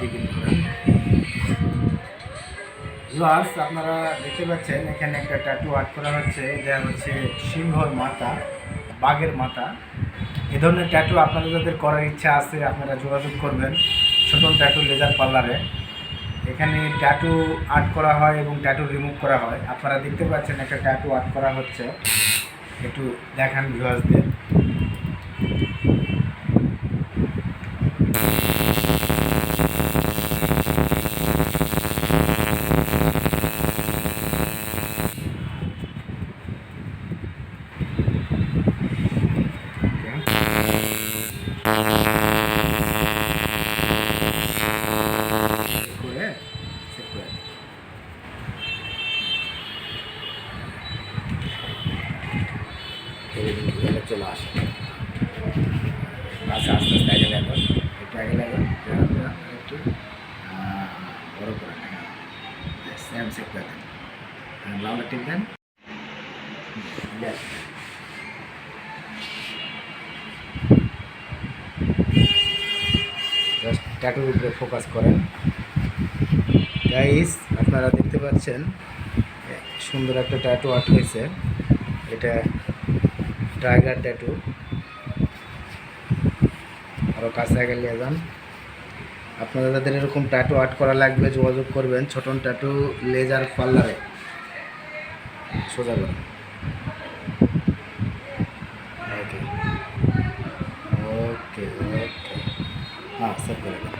বিক্রি করেন। ভিউয়ার্স, আপনারা দেখতে পাচ্ছেন এখানে একটা ট্যাটু আর্ট করা হচ্ছে, এটা হচ্ছে সিংহর মাথা, বাঘের মাথা। এ ধরনের ট্যাটু আপনাদের যাদের করার ইচ্ছা আছে আপনারা যোগাযোগ করবেন ছোটন ট্যাটু লেজার পার্লারে। এখানে ট্যাটু আর্ট করা হয় এবং ট্যাটু রিমুভ করা হয়। আপনারা দেখতে পাচ্ছেন একটা ট্যাটু আর্ট করা হচ্ছে, একটু দেখান ভিউয়ার্সদের। করে চেক করে চলে আসে। আস্তে আস্তে আস্তে আগে লাগবে, একটু আগে লাগবে, একটু বড় করে সেম চেক করে দেন। লাউডা টিপ দেন। জাস্ট ট্যাটুর উপরে ফোকাস করেন। গাইস, আপনারা দেখতে পাচ্ছেন সুন্দর একটা ট্যাটু আর্ট হয়েছে। এটা টাইগার ট্যাটু। আরও কাছে আগে নিয়ে যান। আপনারা যাদের এরকম ট্যাটু আর্ট করা লাগবে যোগাযোগ করবেন ছোটন ট্যাটু লেজার পার্লারে। সোজা করেন। ওকে ওকে ওকে, হ্যাঁ সেভ করে দেন।